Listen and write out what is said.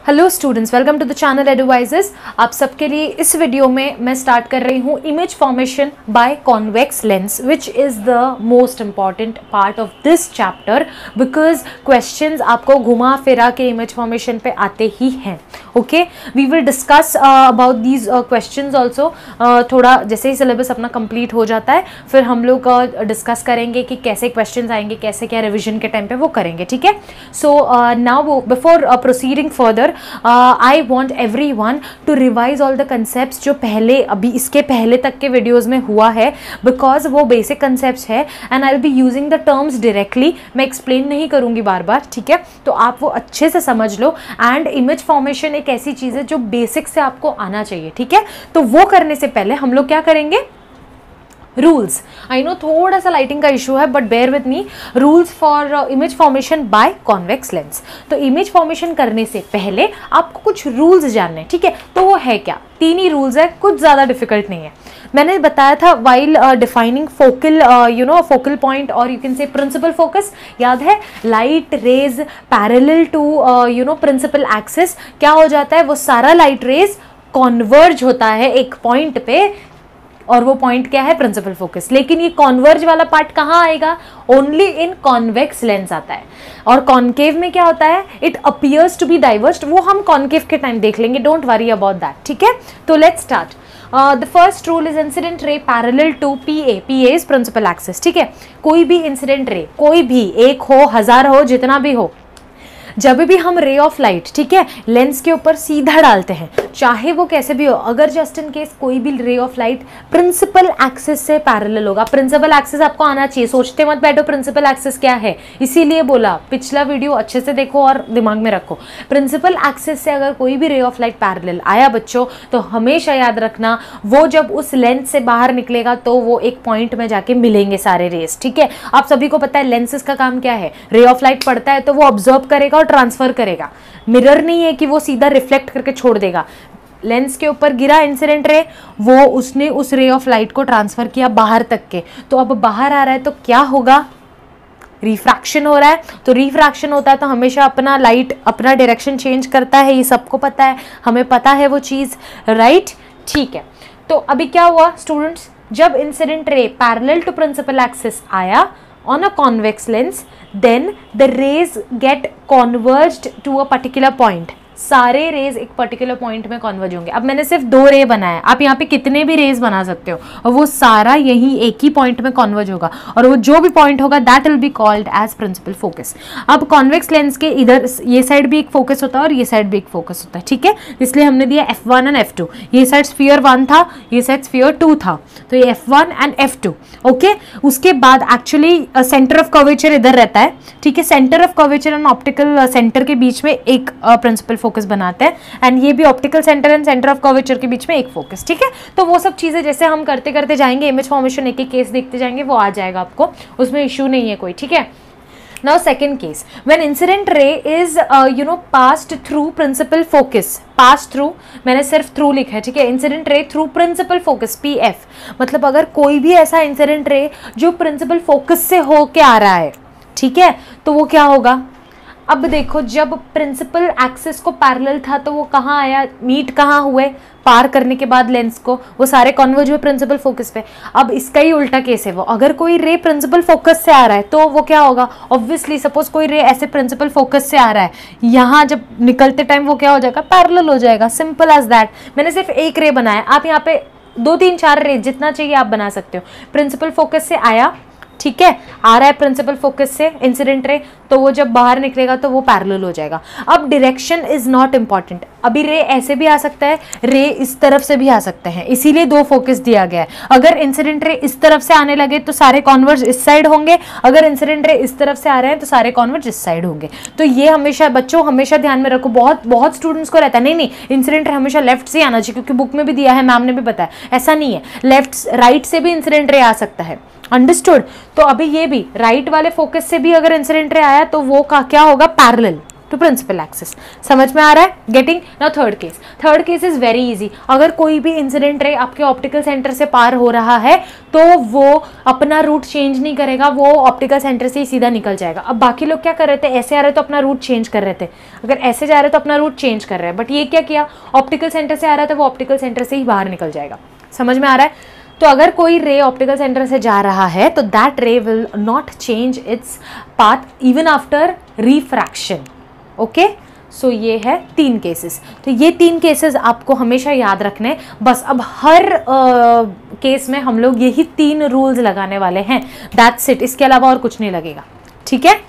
Hello students, welcome to the channel advisors. आप सबके लिए इस वीडियो में मैं स्टार्ट कर रही हूँ image formation by convex lens, which is the most important part of this chapter because questions आपको घुमा फिरा के इमेज फॉर्मेशन पे आते ही हैं। Okay, we will discuss about these questions also. थोड़ा जैसे ही सिलेबस अपना कंप्लीट हो जाता है फिर हम लोग डिस्कस करेंगे कि कैसे क्वेश्चंस आएंगे, कैसे क्या रिविजन के टाइम पे वो करेंगे। ठीक है, so now before proceeding further I want everyone to revise all the concepts जो पहले अभी इसके पहले तक के वीडियोस में हुआ है, because वो बेसिक concepts है and I'll be using the terms directly। मैं एक्सप्लेन नहीं करूँगी बार बार, ठीक है, तो आप वो अच्छे से समझ लो। एंड इमेज फॉर्मेशन एक ऐसी चीज़ है जो बेसिक से आपको आना चाहिए, ठीक है। तो वो करने से पहले हम लोग क्या करेंगे, रूल्स। आई नो थोड़ा सा लाइटिंग का इशू है but bear with me. Rules for image formation by convex lens. तो इमेज फॉर्मेशन करने से पहले आपको कुछ रूल्स जानने, ठीक है। तो वो है क्या, 3 ही रूल्स है, कुछ ज़्यादा डिफिकल्ट नहीं है। मैंने बताया था while defining focal focal point और you can say principal focus, याद है, light rays parallel to principal axis. क्या हो जाता है, वो सारा लाइट रेज कॉन्वर्ज होता है एक पॉइंट पे और वो पॉइंट क्या है, प्रिंसिपल फोकस। लेकिन ये कॉन्वर्ज वाला पार्ट कहाँ आएगा, ओनली इन कॉन्वेक्स लेंस आता है। और कॉन्केव में क्या होता है, it appears to be diverged. वो हम कॉन्केव के टाइम देख लेंगे, डोंट वरी अबाउट दैट, ठीक है। तो let's start. The first rule is incident ray parallel to PA. PA is principal axis, ठीक है। कोई भी इंसिडेंट रे, कोई भी, एक हो, 1000 हो, जितना भी हो, जब भी हम रे ऑफ लाइट, ठीक है, लेंस के ऊपर सीधा डालते हैं, चाहे वो कैसे भी हो, अगर जस्ट इन केस कोई भी ray of light principal axis से पैरेलल होगा। प्रिंसिपल एक्सिस आपको आना चाहिए, सोचते मत बैठो प्रिंसिपल एक्सिस क्या है, इसीलिए बोला पिछला वीडियो अच्छे से देखो और दिमाग में रखो। प्रिंसिपल एक्सिस से अगर कोई भी रे ऑफ लाइट पैरेलल आया बच्चों, तो हमेशा याद रखना वो जब उस लेंस से बाहर निकलेगा तो वो एक पॉइंट में जाके मिलेंगे सारे रेस, ठीक है। आप सभी को पता है लेंसेज का काम क्या है, रे ऑफ लाइट पड़ता है तो वो ऑब्जर्व करेगा और ट्रांसफर करेगा। मिरर नहीं है कि वो सीधा रिफ्लेक्ट करके छोड़ देगा। लेंस के ऊपर गिरा इंसिडेंट रे, वो उसने उस रे ऑफ लाइट को ट्रांसफर किया बाहर तक के, तो अब बाहर आ रहा है तो क्या होगा, रिफ्रैक्शन हो रहा है। तो रिफ्रैक्शन होता है तो हमेशा अपना लाइट अपना डायरेक्शन चेंज करता है, ये सबको पता है, हमें पता है वो चीज़, राइट, ठीक है। तो अभी क्या हुआ स्टूडेंट्स, जब incident ray parallel to principal axis आया on a convex lens, then the rays get converged to a particular point। सारे रेज एक पर्टिकुलर पॉइंट में कन्वर्ज होंगे। अब मैंने सिर्फ 2 रे बनाया, आप यहाँ पे कितने भी रेज बना सकते हो और वो सारा यही एक ही पॉइंट में कन्वर्ज होगा और वो जो भी पॉइंट होगा that will be called as principal focus. अब कॉन्वेक्स लेंस के इधर ये साइड भी एक फोकस होता है और ये साइड भी एक फोकस होता है, ठीक है। इसलिए हमने दिया F1 एंड F2। ये साइड स्फीयर 1 था, ये साइड स्फीयर 2 था, तो ये F1 एंड F2, ओके। उसके बाद एक्चुअली सेंटर ऑफ कर्वेचर इधर रहता है, ठीक है। Centre of curvature and optical centre के बीच में एक प्रिंसिपल फोकस बनाते हैं एंड ये भी optical centre and centre of curvature के बीच में एक फोकस, ठीक है। तो वो सब चीजें जैसे हम करते करते जाएंगे, इमेज फॉर्मेशन एक एक केस देखते जाएंगे, वो आ जाएगा आपको, उसमें इश्यू नहीं है कोई, ठीक है। Now second case, when incident ray is passed through principal focus, pass through, मैंने सिर्फ थ्रू लिखा है, ठीक है। Incident ray through principal focus, PF, मतलब अगर कोई भी ऐसा इंसिडेंट रे जो प्रिंसिपल फोकस से होके आ रहा है, ठीक है, तो वो क्या होगा। अब देखो, जब प्रिंसिपल एक्सिस को पैरेलल था तो वो कहाँ आया, मीट कहाँ हुए, पार करने के बाद लेंस को, वो सारे कन्वर्ज हुए प्रिंसिपल फोकस पे। अब इसका ही उल्टा केस है, वो अगर कोई रे प्रिंसिपल फोकस से आ रहा है तो वो क्या होगा, ऑब्वियसली सपोज कोई रे ऐसे प्रिंसिपल फोकस से आ रहा है, यहाँ जब निकलते टाइम वो क्या हो जाएगा, पैरेलल हो जाएगा, सिंपल एज दैट। मैंने सिर्फ एक रे बनाया, आप यहाँ पे 2 3 4 रे जितना चाहिए आप बना सकते हो। प्रिंसिपल फोकस से आया, ठीक है, आ रहा है प्रिंसिपल फोकस से इंसिडेंट रे, तो वो जब बाहर निकलेगा तो वो पैरेलल हो जाएगा। अब डायरेक्शन इज नॉट इंपॉर्टेंट, अभी रे ऐसे भी आ सकता है, रे इस तरफ से भी आ सकते हैं, इसीलिए 2 फोकस दिया गया है। अगर इंसिडेंट रे इस तरफ से आने लगे तो सारे कॉन्वर्ज इस साइड होंगे, अगर इंसिडेंट रे इस तरफ से आ रहे हैं तो सारे कॉन्वर्ज इस साइड होंगे। तो ये हमेशा बच्चों हमेशा ध्यान में रखो। बहुत स्टूडेंट्स को रहता है नहीं इंसिडेंट रे हमेशा लेफ्ट से आना चाहिए, क्योंकि बुक में भी दिया है, मैम ने भी बताया, ऐसा नहीं है, लेफ्ट राइट से भी इंसिडेंट रे आ सकता है, अंडरस्टूड। तो अभी ये भी राइट वाले फोकस से भी अगर इंसिडेंट रे आया तो वो क्या होगा, पैरेलल, टू प्रिंसिपल एक्सिस। समझ में आ रहा है? Getting? Now third case is very easy. अगर कोई भी इंसिडेंट रे आपके ऑप्टिकल सेंटर से पार हो रहा है तो वो अपना रूट चेंज नहीं करेगा, वो ऑप्टिकल सेंटर से ही सीधा निकल जाएगा। अब बाकी लोग क्या कर रहे थे, ऐसे आ रहे तो अपना रूट चेंज कर रहे थे, अगर ऐसे जा रहे तो अपना रूट चेंज कर रहे हैं, बट ये क्या किया, ऑप्टिकल सेंटर से आ रहा था, वो ऑप्टिकल सेंटर से ही बाहर निकल जाएगा। समझ में आ रहा है? तो अगर कोई रे ऑप्टिकल सेंटर से जा रहा है तो that ray will not change its path even after refraction. Okay, so ये है 3 केसेस। तो ये 3 केसेस आपको हमेशा याद रखने, बस अब हर केस में हम लोग यही 3 रूल्स लगाने वाले हैं, दैट्स इट, इसके अलावा और कुछ नहीं लगेगा। ठीक है?